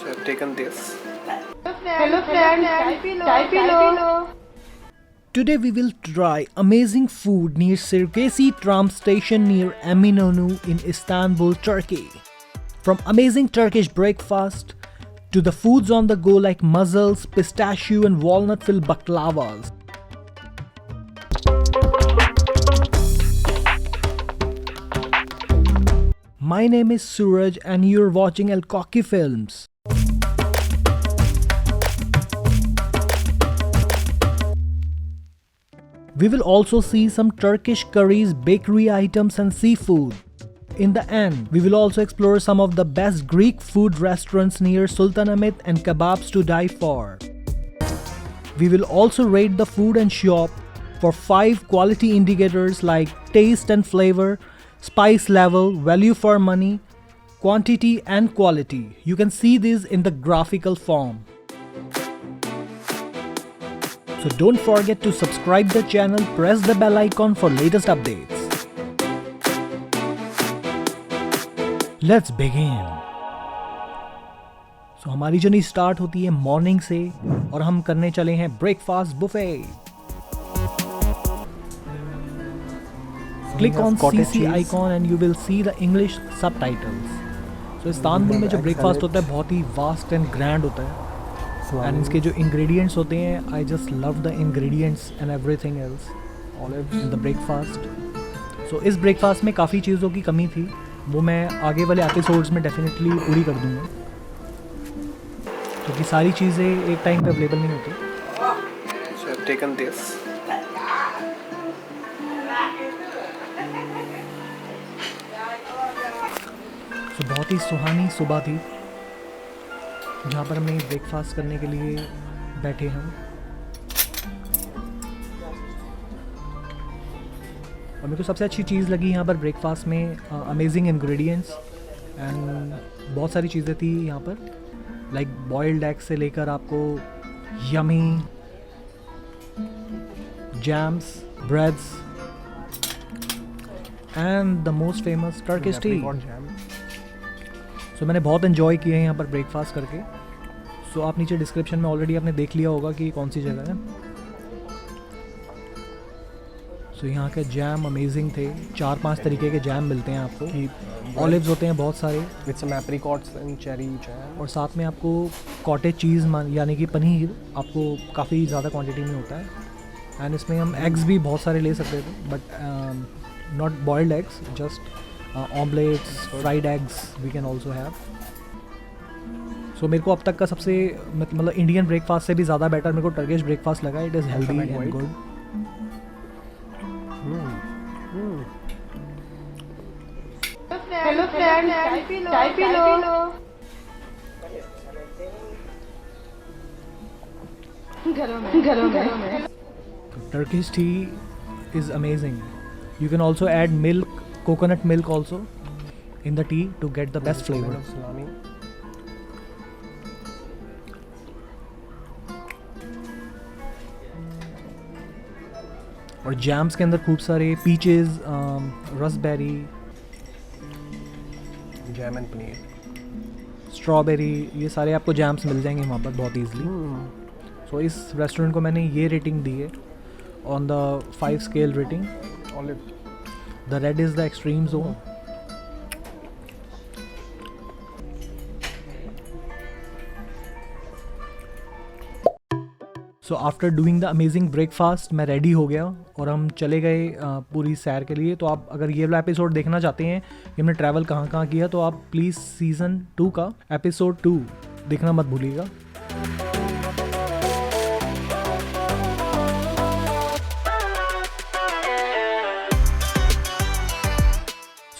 So I've taken this. Hello friends, chai pee lo. Today we will try amazing food near Sirkeci tram station near Eminönü in Istanbul, Turkey. From amazing Turkish breakfast to the foods on the go like mussels, pistachio and walnut filled baklavas. My name is Suraj and you're watching El Koki Films. We will also see some Turkish curries, bakery items and seafood. In the end, we will also explore some of the best Greek food restaurants near Sultanahmet and kebabs to die for. We will also rate the food and shop for 5 quality indicators like taste and flavor, spice level, value for money, quantity and quality. You can see these in the graphical form. So don't forget to subscribe the channel, press the bell icon for latest updates. Let's begin. So हमारी journey start होती है morning से और हम करने चले हैं breakfast buffet. Click on CC icon and you will see the English subtitles. So Istanbul में जो ब्रेकफास्ट होता है बहुत ही वास्ट एंड ग्रैंड होता है. एंड इसके जो इंग्रेडिएंट्स होते हैं, I just love the ingredients and everything else olives in the breakfast. So इस ब्रेकफास्ट में काफ़ी चीज़ों की कमी थी, वो मैं आगे वाले एपिसोड्स में डेफिनेटली पूरी कर दूँगा, क्योंकि सारी चीज़ें एक टाइम पे अवेलेबल नहीं होती. So I've taken this. सो बहुत ही सुहानी सुबह थी जहाँ पर हमने ब्रेकफास्ट करने के लिए बैठे हम. और मेरे को सबसे अच्छी चीज़ लगी यहाँ पर ब्रेकफास्ट में अमेजिंग इंग्रेडिएंट्स एंड बहुत सारी चीज़ें थी यहाँ पर, लाइक बॉइल्ड एग से लेकर आपको yummy jams, breads and the most famous Turkish tea. So मैंने बहुत इन्जॉय किया है यहाँ पर ब्रेकफास्ट करके. सो आप नीचे डिस्क्रिप्शन में ऑलरेडी आपने देख लिया होगा कि कौन सी जगह है. सो यहाँ के जैम अमेजिंग थे. 4-5 तरीके के जैम मिलते हैं आपको. ऑलिव्स होते हैं बहुत सारे With some apricots and cherry jam. और साथ में आपको कॉटेज चीज़ यानी कि पनीर आपको काफ़ी ज़्यादा क्वांटिटी में होता है. एंड इसमें हम एग्स भी बहुत सारे ले सकते थे, but not boiled eggs, just omelettes, fried eggs we can also have. So मेरे को अब तक का सबसे मतलब इंडियन ब्रेकफास्ट से भी ज़्यादा बेटर मेरे को टर्किश ब्रेकफास्ट लगा. It is healthy and good. Hello friends, chai pee lo. घरों में. Turkish tea is amazing. You can also add milk, coconut milk also in the tea to get the best flavor. Salami. और jams के अंदर खूब सारे peaches, raspberry, Jam and paneer. Strawberry, ये सारे आपको जैम्स मिल जाएंगे वहाँ पर बहुत ईजिली. सो इस रेस्टोरेंट को मैंने ये रेटिंग दी है on the 5 scale rating. Olive. The red is the extreme zone. So after doing the amazing breakfast मैं रेडी हो गया और हम चले गए पूरी सैर के लिए. तो आप अगर ये वाला एपिसोड देखना चाहते हैं कि हमने ट्रैवल कहाँ कहाँ किया, तो आप प्लीज़ सीज़न 2 का एपिसोड 2 देखना मत भूलिएगा.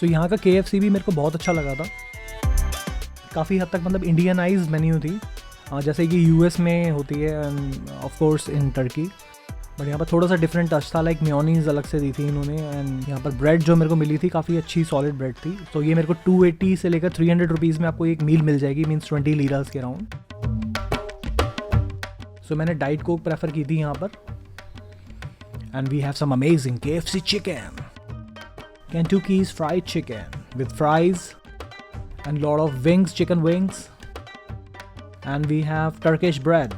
सो यहाँ का KFC भी मेरे को बहुत अच्छा लगा था. काफ़ी हद तक मतलब इंडियनाइज मेन्यू थी, जैसे कि US में होती है end of course in Turkey. But यहाँ पर थोड़ा सा डिफरेंट टच था, लाइक मेयोनीज अलग से दी थी इन्होंने. एंड यहाँ पर ब्रेड जो मेरे को मिली थी काफ़ी अच्छी सॉलिड ब्रेड थी. तो ये मेरे को 280 से लेकर 300 रुपीज़ में आपको एक मील मिल जाएगी, मीन्स 20 लीरास के अराउंड. सो मैंने डाइट कोक प्रेफर की थी यहाँ पर. And we have some amazing KFC chicken, Kentucky's fried chicken with fries and lot of wings, chicken wings. and we have Turkish bread.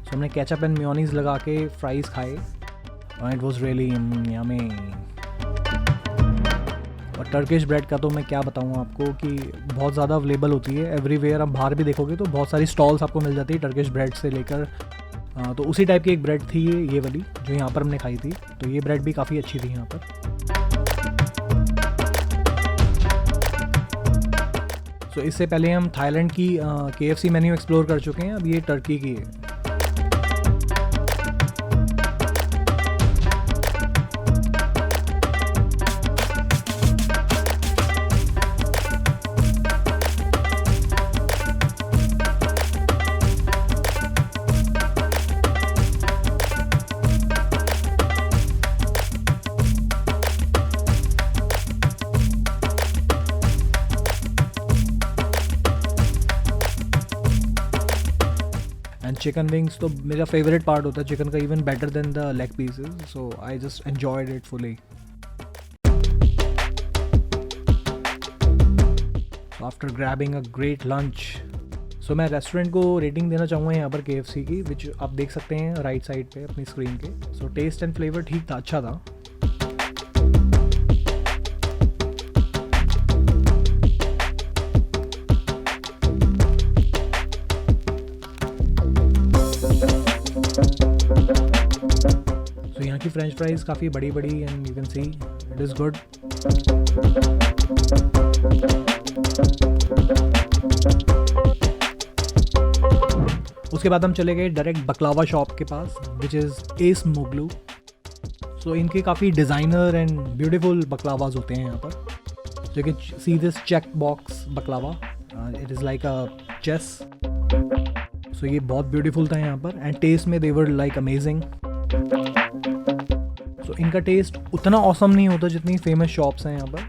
So हमने केचप एंड मेयोनीज लगा के fries खाए and it was really yummy. और Turkish bread का तो मैं क्या बताऊँ आपको कि बहुत ज़्यादा अवेलेबल होती है एवरीवेयर. आप बाहर भी देखोगे तो बहुत सारी स्टॉल्स आपको मिल जाती है टर्किश ब्रेड से लेकर. तो उसी टाइप की एक ब्रेड थी ये वाली जो यहाँ पर हमने खाई थी. तो ये ब्रेड भी काफ़ी अच्छी थी यहाँ पर. सो इससे पहले हम थाईलैंड की KFC मेन्यू एक्सप्लोर कर चुके हैं. अब ये टर्की की है. चिकन विंग्स तो मेरा फेवरेट पार्ट होता है चिकन का, even better than the leg pieces. So I just enjoyed it fully. After grabbing a great lunch, so मैं रेस्टोरेंट को रेटिंग देना चाहूँगा यहाँ पर KFC की, विच आप देख सकते हैं राइट साइड पे अपनी स्क्रीन के. सो टेस्ट एंड फ्लेवर ठीक था, अच्छा था. यहाँ की फ्रेंच फ्राइज काफ़ी बड़ी बड़ी and you can see it is good. उसके बाद हम चले गए डायरेक्ट बकलावा शॉप के पास विच इज़ एस मोगलू. सो इनके काफ़ी डिज़ाइनर एंड ब्यूटीफुल बकलावाज होते हैं यहाँ पर. So you can see this check box baklava, it is like a chess. So ये बहुत ब्यूटीफुल था यहाँ पर एंड टेस्ट में दे वर लाइक अमेजिंग. सो इनका टेस्ट उतना ऑसम नहीं होता जितनी फेमस शॉप्स हैं यहाँ पर,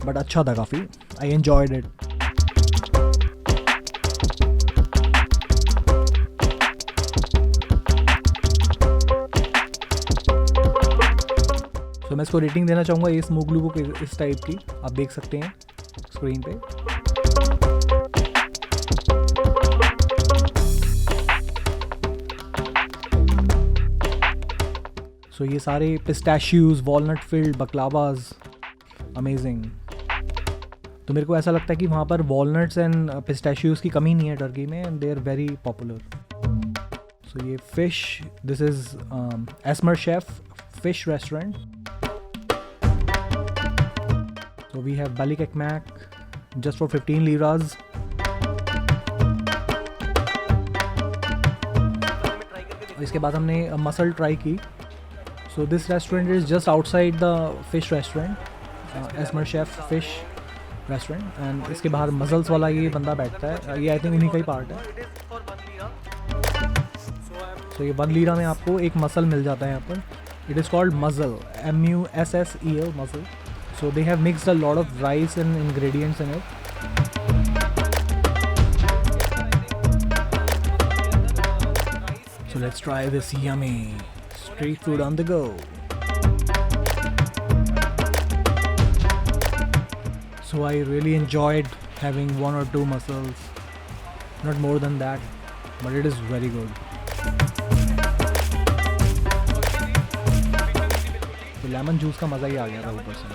बट अच्छा था काफ़ी. I enjoyed it. सो मैं इसको रेटिंग देना चाहूँगा एस मोगलू को इस टाइप की. आप देख सकते हैं स्क्रीन पे. सो ये सारे पिस्टैशियोज, वॉलनट फिल्ड बकलावाज, अमेजिंग. तो मेरे को ऐसा लगता है कि वहाँ पर वॉलनट्स एंड पिस्टैशियोज की कमी नहीं है टर्की में and they are very popular. So ये fish, this is Esmer chef fish restaurant. So we have balik ekmek just for 15 liras. इसके बाद हमने मसल ट्राई की. So this restaurant is just outside the fish restaurant, Esmer Chef Fish Restaurant, and इसके बाहर muscles वाला ये बंदा बैठता है. ये आई थिंक इन्हीं का ही पार्ट है. So ये 1 लीरा में आपको एक मसल मिल जाता है यहाँ पर. It is called mussel, MUSSEL mussel. So they have mixed a lot of rice and ingredients in it. So let's try this yummy street food on the go. So I really enjoyed having 1 or 2 mussels, not more than that, but it is very good. तो lemon juice का मज़ा ही आ गया था ऊपर से.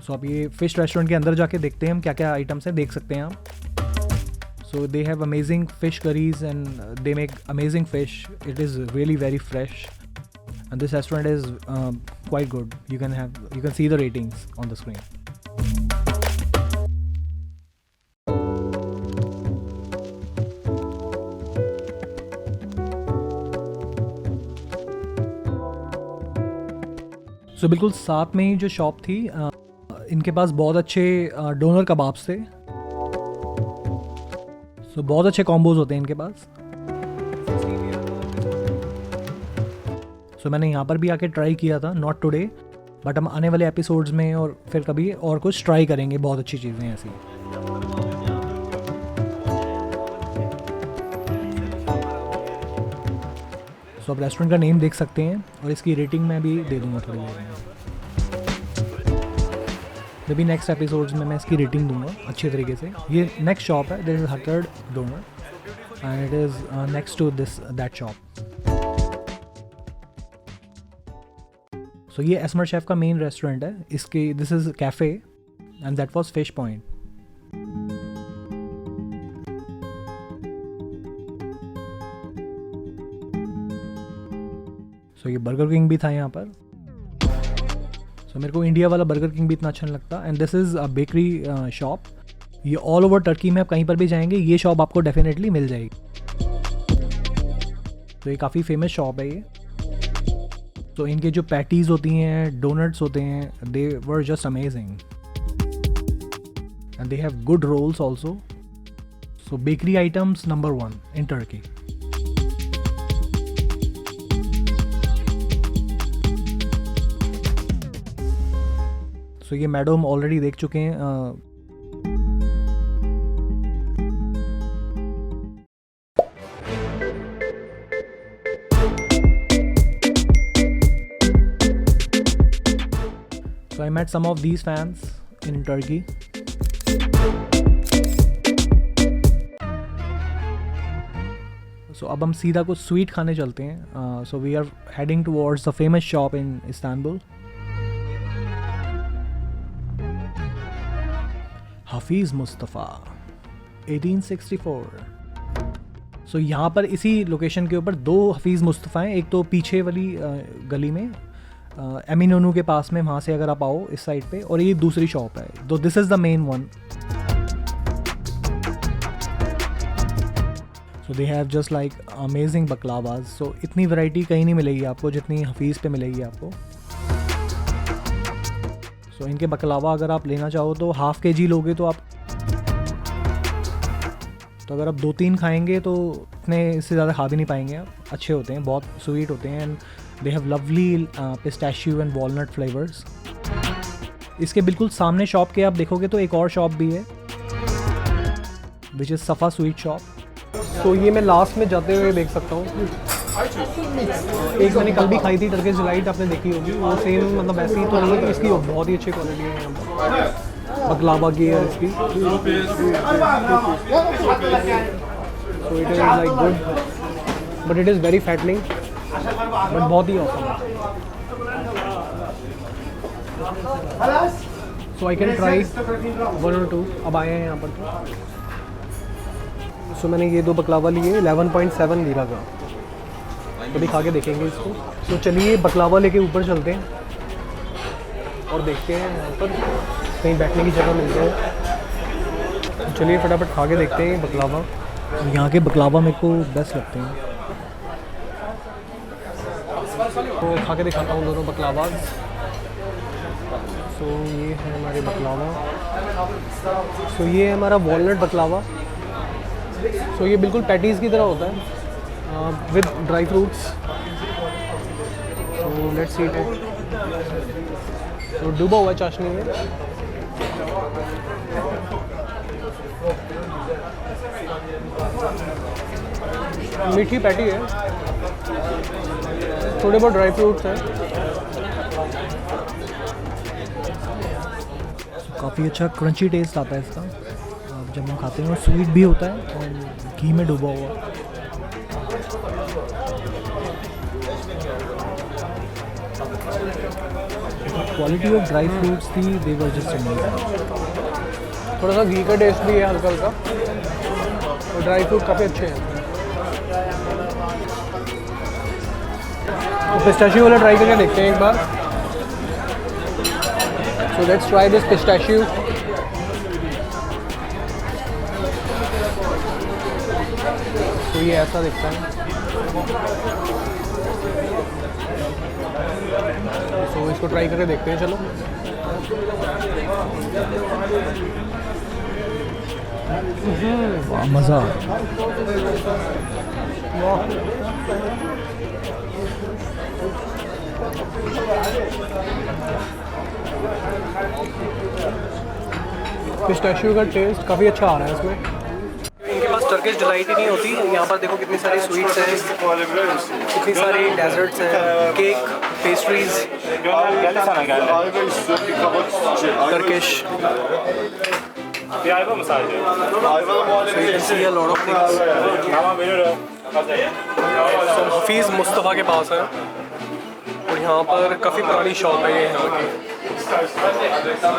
सो अब ये fish restaurant के अंदर जाके देखते हैं हम क्या क्या आइटम्स हैं. देख सकते हैं आप. So they have amazing fish curries and they make amazing fish. It is really very fresh, and this restaurant is quite good. You can see the ratings on the screen. So बिल्कुल साथ में ही जो shop थी, इनके पास बहुत अच्छे donor kebabs थे. सो बहुत अच्छे कॉम्बोज होते हैं इनके पास. सो मैंने यहाँ पर भी आके ट्राई किया था, नॉट टुडे, बट हम आने वाले एपिसोड्स में और फिर कभी और कुछ ट्राई करेंगे. बहुत अच्छी चीज़ें ऐसी. सो आप रेस्टोरेंट का नेम देख सकते हैं और इसकी रेटिंग मैं भी दे दूँगा थोड़ी देर में. मे बी नेक्स्ट एपिसोड्स में मैं इसकी रेटिंग दूंगा अच्छे तरीके से। ये नेक्स्ट शॉप है, this is Hatird doner and it is next to that shop. So ये एस्मर शेफ का मेन रेस्टोरेंट है। इसके this is cafe and that was fish point. So ये बर्गर किंग भी था यहाँ पर। सो मेरे को इंडिया वाला बर्गर किंग भी इतना अच्छा नहीं लगता। And this is a bakery shop. ये ऑल ओवर टर्की में आप कहीं पर भी जाएंगे ये शॉप आपको डेफिनेटली मिल जाएगी। तो ये काफ़ी फेमस शॉप है ये। तो इनके जो पैटीज़ होती हैं, डोनट्स होते हैं, they were just amazing and they have good rolls also. So bakery items number 1 in Turkey. So ये मैडम हम ऑलरेडी देख चुके हैं। So I met some of these fans in Turkey. So अब हम सीधा कुछ स्वीट खाने चलते हैं। So we are heading towards the famous shop in Istanbul. Hafeez Mustafa 1864। सो यहाँ पर इसी लोकेशन के ऊपर 2 हफीज़ मुस्तफ़ा हैं। एक तो पीछे वाली गली में एमिनोनू के पास में, वहाँ से अगर आप आओ इस साइड पे, और ये दूसरी शॉप है। तो this is the main one. So they have just like amazing baklavas. So इतनी वैरायटी कहीं नहीं मिलेगी आपको जितनी हफीज़ पे मिलेगी आपको। सो इनके बकलावा अगर आप लेना चाहो तो हाफ kg लोगे तो अगर आप 2-3 खाएंगे तो इतने इससे ज़्यादा खा भी नहीं पाएंगे आप। अच्छे होते हैं, बहुत स्वीट होते हैं and they have lovely pistachio and walnut flavours. इसके बिल्कुल सामने शॉप के आप देखोगे तो एक और शॉप भी है विच इज़ सफ़ा स्वीट शॉप। तो ये मैं लास्ट में जाते हुए देख सकता हूँ। एक मैंने कल भी खाई थी टर्किश डिलाइट, आपने देखी होगी। वो सेम मतलब ऐसी ही तो नहीं है, इसकी बहुत ही अच्छी क्वालिटी है यहाँ पर बकलावा की है इसकी। So it is like good but it is very fattening, but बहुत ही ऑसम है। सो आई कैन ट्राई 1 or 2। अब आए हैं यहाँ पर तो। सो मैंने ये 2 बकलावा लिए 11.7 लीरा का। कभी खा के देखेंगे इसको। तो चलिए बकलावा लेके ऊपर चलते हैं और देखते हैं यहाँ पर कहीं बैठने की जगह मिलती है। चलिए फटाफट खा के देखते हैं बकलावा। यहाँ के बकलावा मेरे को बेस्ट लगते हैं। तो खा के दिखाता हूँ दोनों बकलावा। सो ये है हमारे बकलावा। सो ये है हमारा वॉलनट बकलावा। सो ये बिल्कुल पैटीज़ की तरह होता है with dry fruits. So let's eat it. तो डूबा हुआ चाशनी में। मीठी पैटी है, थोड़े बहुत ड्राई फ्रूट्स हैं। काफ़ी अच्छा क्रंची टेस्ट आता है इसका जब हम खाते हैं। और स्वीट भी होता है और घी में डूबा हुआ। क्वालिटी ऑफ ड्राई फ्रूट्स थी, दे वर जस्ट अमेजिंग। थोड़ा सा घी का टेस्ट भी है हल्का हल्का, और ड्राई फ्रूट काफ़ी अच्छे हैं। तो पिस्ताशियो वाला ट्राई करके देखते हैं एक बार। So let's try this pistachio. तो ये ऐसा दिखता है। तो इसको ट्राई करके देखते हैं। चलो वाह मज़ा। पिस्ताशियो का टेस्ट काफ़ी अच्छा आ रहा है इसमें। इनके पास टर्किश डिलाइट ही नहीं होती। यहाँ पर देखो कितनी सारी स्वीट्स हैं, कितनी सारी डेजर्ट्स हैं, cake, pastries. Turkish. So you can see a lot of things. So Hafeez Mustafa के पास है और यहाँ पर काफ़ी पुरानी शॉप है ये यहाँ की,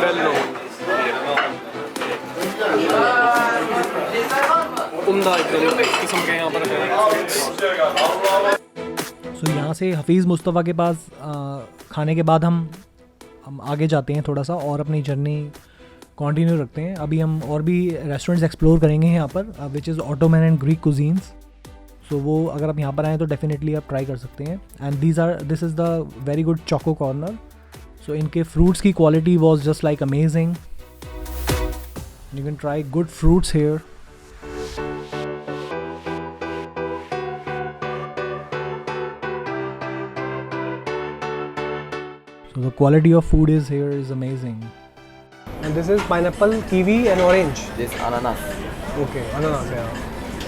वेल नोन, उम्दा एकदम किस्म के यहाँ पर है। सो यहाँ से हफीज़ मुस्तफ़ा के पास खाने के बाद हम आगे जाते हैं थोड़ा सा और अपनी जर्नी कंटिन्यू रखते हैं। अभी हम और भी रेस्टोरेंट्स एक्सप्लोर करेंगे यहाँ पर, which is Ottoman and Greek cuisines. So वो अगर आप यहाँ पर आएँ तो डेफिनेटली आप ट्राई कर सकते हैं। And this is the very good choco corner. So इनके फ्रूट्स की quality was just like amazing. You can try good fruits here. So the quality of food is here is amazing. And this is pineapple, kiwi and orange. This ananas. Okay, ananas, yeah.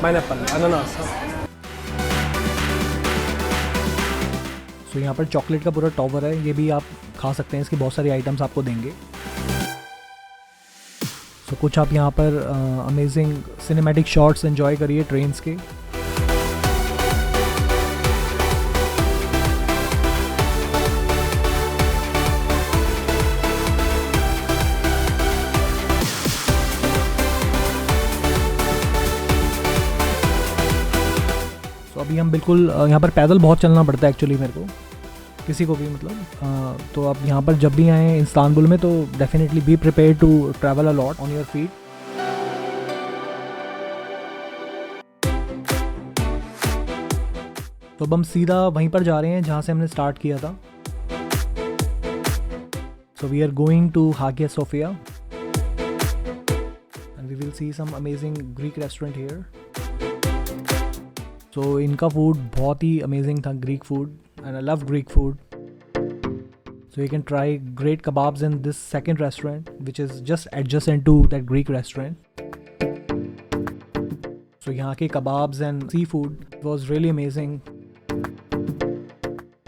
Pineapple, ananas. So यहाँ पर chocolate का पूरा tower है, ये भी आप खा सकते हैं, इसकी बहुत सारी आइटम्स आपको देंगे। So कुछ आप यहाँ पर अमेजिंग सिनेमैटिक शॉट्स एंजॉय करिए ट्रेन्स के। तो अभी हम बिल्कुल यहाँ पर पैदल बहुत चलना पड़ता है एक्चुअली मेरे को, किसी को भी मतलब। तो आप यहाँ पर जब भी आएँ इस्तांबुल में तो definitely be prepare to travel a lot on your feet. तो अब हम सीधा वहीं पर जा रहे हैं जहाँ से हमने स्टार्ट किया था। So we are going to Hagia Sophia and we will see some amazing Greek restaurant here. तो इनका फूड बहुत ही अमेजिंग था, Greek food, and I love Greek food. So you can try great kebabs in this second restaurant which is just adjacent to that Greek restaurant. So यहाँ के kebabs and sea food was really amazing.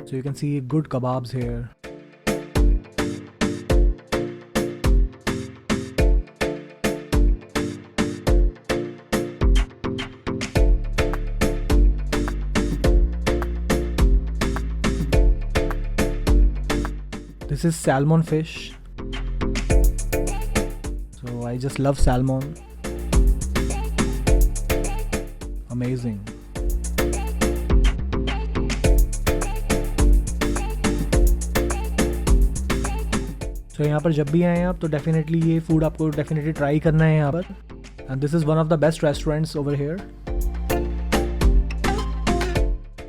So you can see good kebabs here. This is salmon fish. So I just love salmon. Amazing. So यहाँ पर जब भी आएँ आप तो definitely ये फूड आपको डेफिनेटली ट्राई करना है यहाँ पर। And this is one of the best restaurants over here.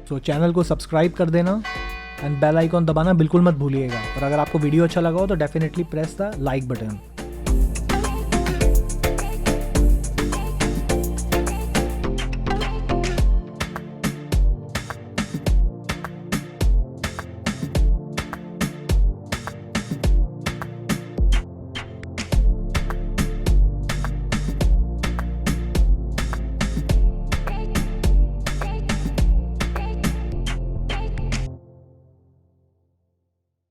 So channel को सब्सक्राइब कर देना एंड बेल आइकॉन दबाना बिल्कुल मत भूलिएगा। और अगर आपको वीडियो अच्छा लगा हो तो definitely press the like button.